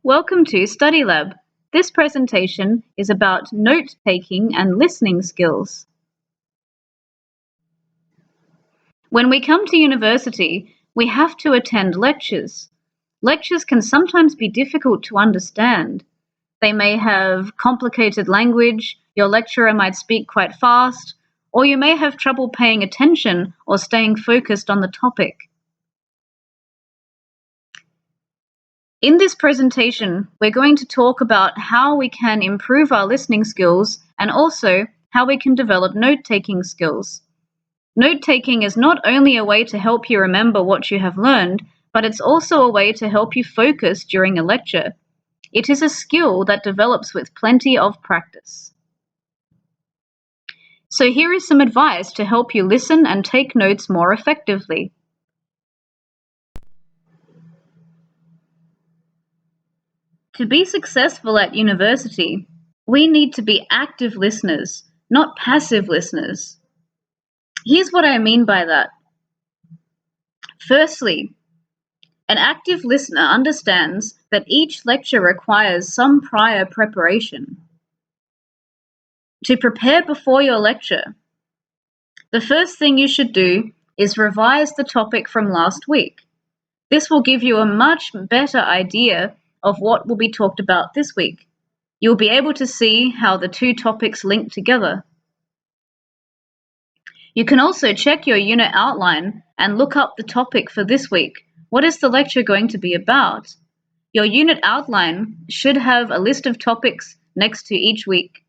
Welcome to Study Lab. This presentation is about note-taking and listening skills. When we come to university, we have to attend lectures. Lectures can sometimes be difficult to understand. They may have complicated language, your lecturer might speak quite fast, or you may have trouble paying attention or staying focused on the topic. In this presentation, we're going to talk about how we can improve our listening skills and also how we can develop note-taking skills. Note-taking is not only a way to help you remember what you have learned, but it's also a way to help you focus during a lecture. It is a skill that develops with plenty of practice. So here is some advice to help you listen and take notes more effectively. To be successful at university, we need to be active listeners, not passive listeners. Here's what I mean by that. Firstly, an active listener understands that each lecture requires some prior preparation. To prepare before your lecture, the first thing you should do is revise the topic from last week. This will give you a much better idea of what will be talked about this week. You'll be able to see how the two topics link together. You can also check your unit outline and look up the topic for this week. What is the lecture going to be about? Your unit outline should have a list of topics next to each week.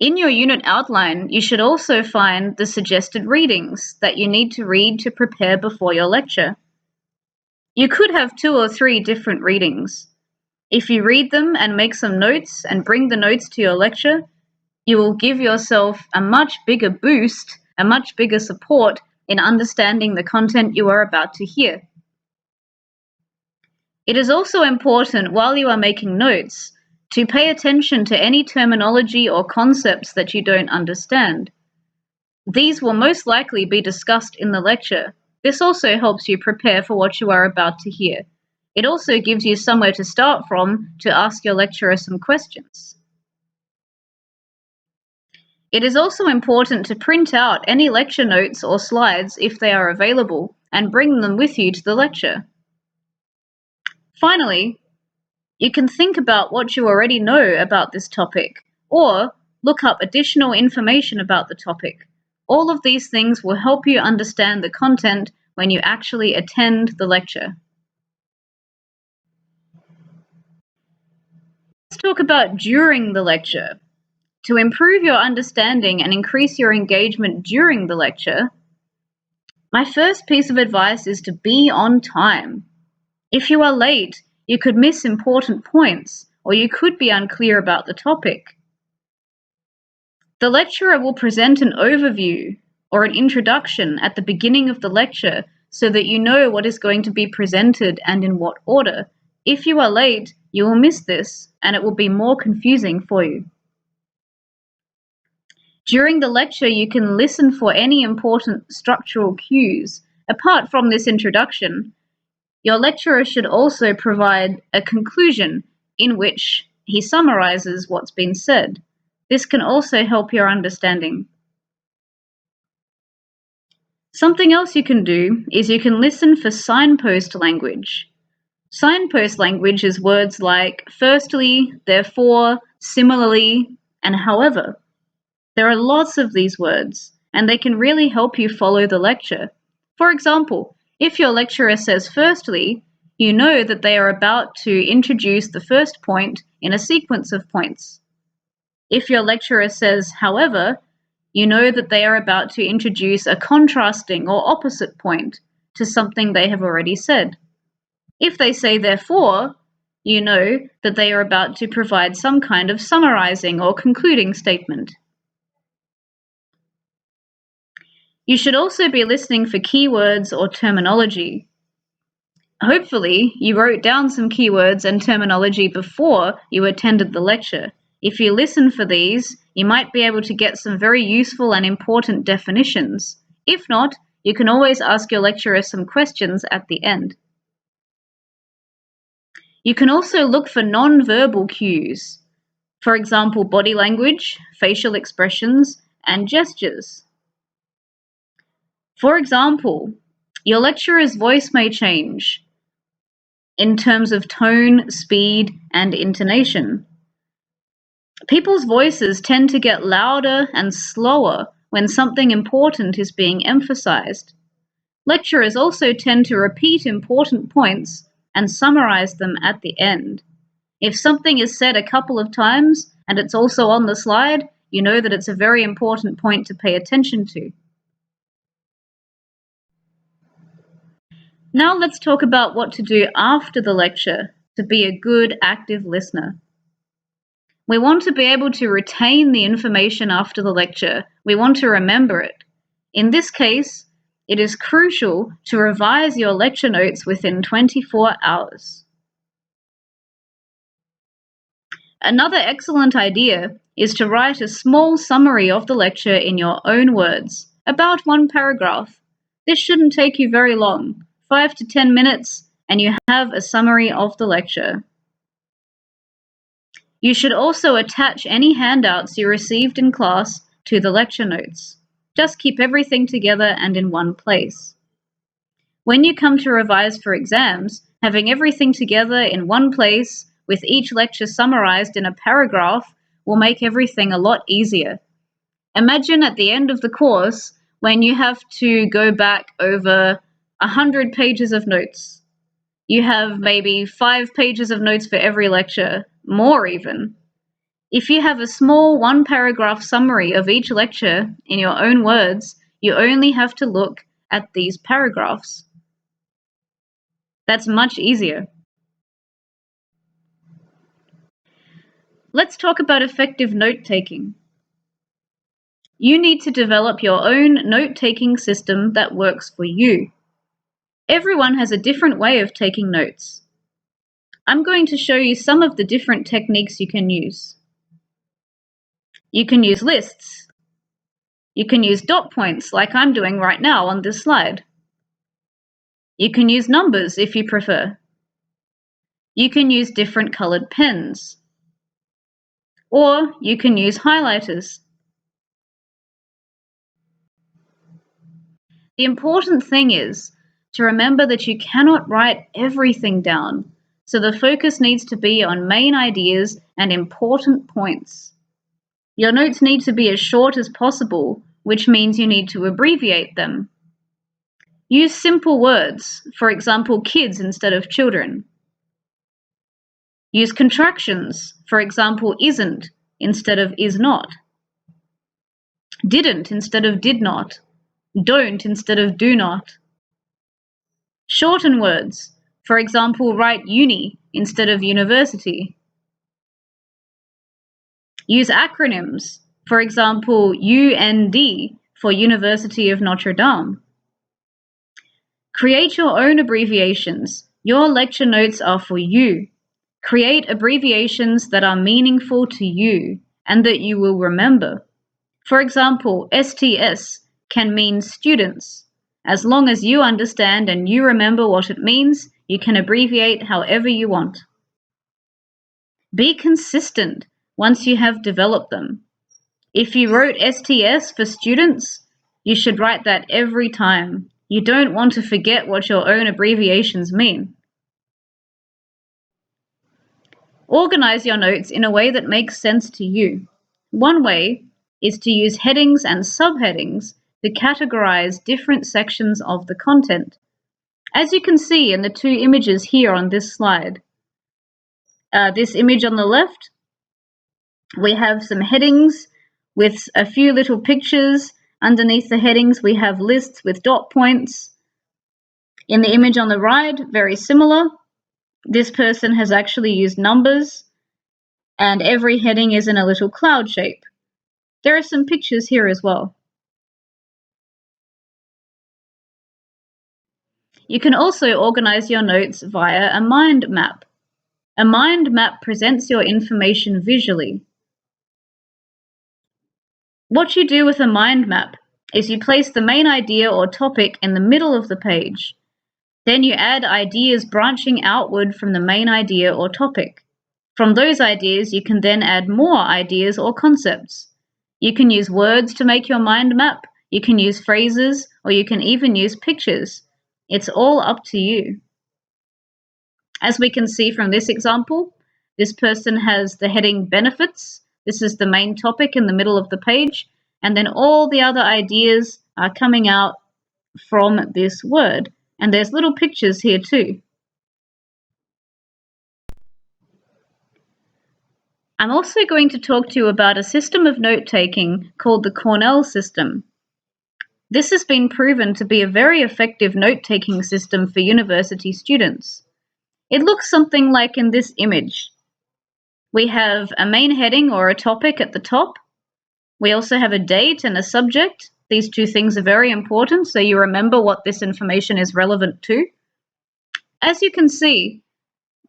In your unit outline, you should also find the suggested readings that you need to read to prepare before your lecture. You could have 2 or 3 different readings. If you read them and make some notes and bring the notes to your lecture, you will give yourself a much bigger boost, a much bigger support in understanding the content you are about to hear. It is also important while you are making notes to pay attention to any terminology or concepts that you don't understand. These will most likely be discussed in the lecture. This also helps you prepare for what you are about to hear. It also gives you somewhere to start from to ask your lecturer some questions. It is also important to print out any lecture notes or slides if they are available and bring them with you to the lecture. Finally, you can think about what you already know about this topic or look up additional information about the topic. All of these things will help you understand the content when you actually attend the lecture. Let's talk about during the lecture. To improve your understanding and increase your engagement during the lecture, my first piece of advice is to be on time. If you are late, you could miss important points, or you could be unclear about the topic. The lecturer will present an overview or an introduction at the beginning of the lecture so that you know what is going to be presented and in what order. If you are late, you will miss this, and it will be more confusing for you. During the lecture, you can listen for any important structural cues. Apart from this introduction, your lecturer should also provide a conclusion in which he summarizes what's been said. This can also help your understanding. Something else you can do is you can listen for signpost language. Signpost language is words like firstly, therefore, similarly, and however. There are lots of these words, and they can really help you follow the lecture. For example, if your lecturer says firstly, you know that they are about to introduce the first point in a sequence of points. If your lecturer says however, you know that they are about to introduce a contrasting or opposite point to something they have already said. If they say therefore, you know that they are about to provide some kind of summarizing or concluding statement. You should also be listening for keywords or terminology. Hopefully, you wrote down some keywords and terminology before you attended the lecture. If you listen for these, you might be able to get some very useful and important definitions. If not, you can always ask your lecturer some questions at the end. You can also look for non-verbal cues, for example, body language, facial expressions, and gestures. For example, your lecturer's voice may change in terms of tone, speed, and intonation. People's voices tend to get louder and slower when something important is being emphasized. Lecturers also tend to repeat important points and summarize them at the end. If something is said a couple of times and it's also on the slide, you know that it's a very important point to pay attention to. Now let's talk about what to do after the lecture to be a good active listener. We want to be able to retain the information after the lecture. We want to remember it. In this case, it is crucial to revise your lecture notes within 24 hours. Another excellent idea is to write a small summary of the lecture in your own words, about 1 paragraph. This shouldn't take you very long, 5 to 10 minutes, and you have a summary of the lecture. You should also attach any handouts you received in class to the lecture notes. Just keep everything together and in one place. When you come to revise for exams, having everything together in one place with each lecture summarized in a paragraph will make everything a lot easier. Imagine at the end of the course when you have to go back over 100 pages of notes. You have maybe 5 pages of notes for every lecture, more even. If you have a small 1-paragraph summary of each lecture in your own words, you only have to look at these paragraphs. That's much easier. Let's talk about effective note-taking. You need to develop your own note-taking system that works for you. Everyone has a different way of taking notes. I'm going to show you some of the different techniques you can use. You can use lists. You can use dot points like I'm doing right now on this slide. You can use numbers if you prefer. You can use different colored pens. Or you can use highlighters. The important thing is to remember that you cannot write everything down, so the focus needs to be on main ideas and important points. Your notes need to be as short as possible, which means you need to abbreviate them. Use simple words, for example, kids instead of children. Use contractions, for example, isn't instead of is not. Didn't instead of did not. Don't instead of do not. Shorten words, for example, write uni instead of university. Use acronyms, for example, UND for University of Notre Dame. Create your own abbreviations. Your lecture notes are for you. Create abbreviations that are meaningful to you and that you will remember. For example, STS can mean students. As long as you understand and you remember what it means, you can abbreviate however you want. Be consistent once you have developed them. If you wrote STS for students, you should write that every time. You don't want to forget what your own abbreviations mean. Organize your notes in a way that makes sense to you. One way is to use headings and subheadings to categorize different sections of the content. As you can see in the 2 images here on this slide, this image on the left, we have some headings with a few little pictures. Underneath the headings, we have lists with dot points. In the image on the right, very similar. This person has actually used numbers, and every heading is in a little cloud shape. There are some pictures here as well. You can also organize your notes via a mind map. A mind map presents your information visually. What you do with a mind map is you place the main idea or topic in the middle of the page. Then you add ideas branching outward from the main idea or topic. From those ideas, you can then add more ideas or concepts. You can use words to make your mind map, you can use phrases, or you can even use pictures. It's all up to you. As we can see from this example, this person has the heading benefits. This is the main topic in the middle of the page, and then all the other ideas are coming out from this word. And there's little pictures here too. I'm also going to talk to you about a system of note-taking called the Cornell system. This has been proven to be a very effective note-taking system for university students. It looks something like in this image. We have a main heading or a topic at the top. We also have a date and a subject. These two things are very important, so you remember what this information is relevant to. As you can see,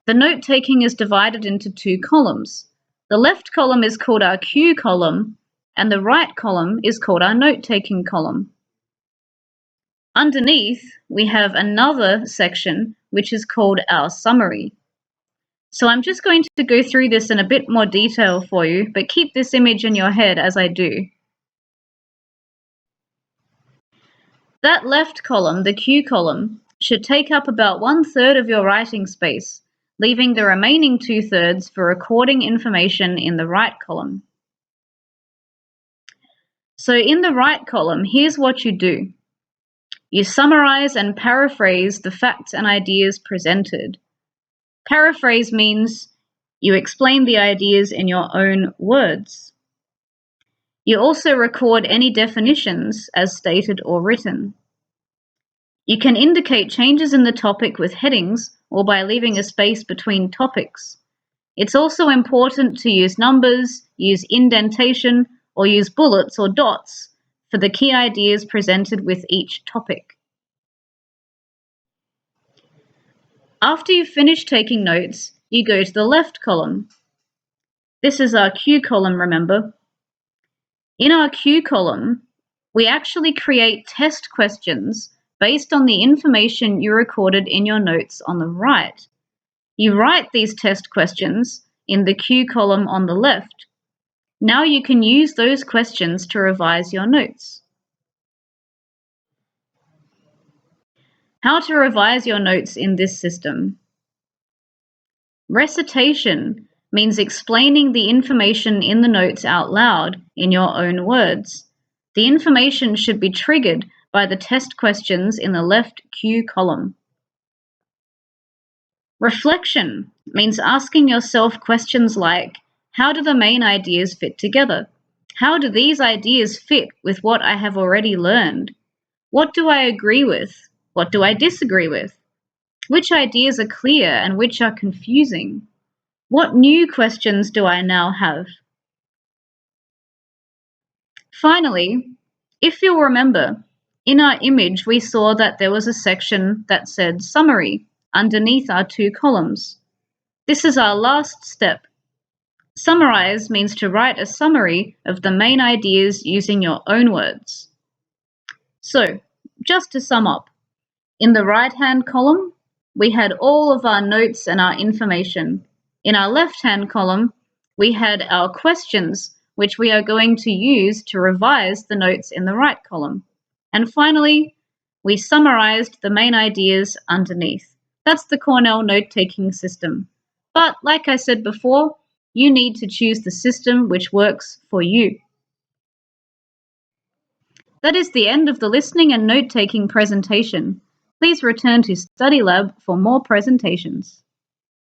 the note-taking is divided into two columns. The left column is called our cue column, and the right column is called our note-taking column. Underneath, we have another section, which is called our summary. So I'm just going to go through this in a bit more detail for you, but keep this image in your head as I do. That left column, the cue column, should take up about 1/3 of your writing space, leaving the remaining 2/3 for recording information in the right column. So in the right column, here's what you do. You summarize and paraphrase the facts and ideas presented. Paraphrase means you explain the ideas in your own words. You also record any definitions as stated or written. You can indicate changes in the topic with headings or by leaving a space between topics. It's also important to use numbers, use indentation, or use bullets or dots for the key ideas presented with each topic. After you've finished taking notes, you go to the left column. This is our cue column, remember? In our cue column, we actually create test questions based on the information you recorded in your notes on the right. You write these test questions in the cue column on the left. Now you can use those questions to revise your notes. How to revise your notes in this system. Recitation means explaining the information in the notes out loud in your own words. The information should be triggered by the test questions in the left cue column. Reflection means asking yourself questions like, how do the main ideas fit together? How do these ideas fit with what I have already learned? What do I agree with? What do I disagree with? Which ideas are clear and which are confusing? What new questions do I now have? Finally, if you'll remember, in our image we saw that there was a section that said summary underneath our two columns. This is our last step. Summarize means to write a summary of the main ideas using your own words. So, just to sum up, in the right-hand column, we had all of our notes and our information. In our left-hand column, we had our questions, which we are going to use to revise the notes in the right column. And finally, we summarized the main ideas underneath. That's the Cornell note-taking system. But like I said before, you need to choose the system which works for you. That is the end of the listening and note-taking presentation. Please return to Study Lab for more presentations.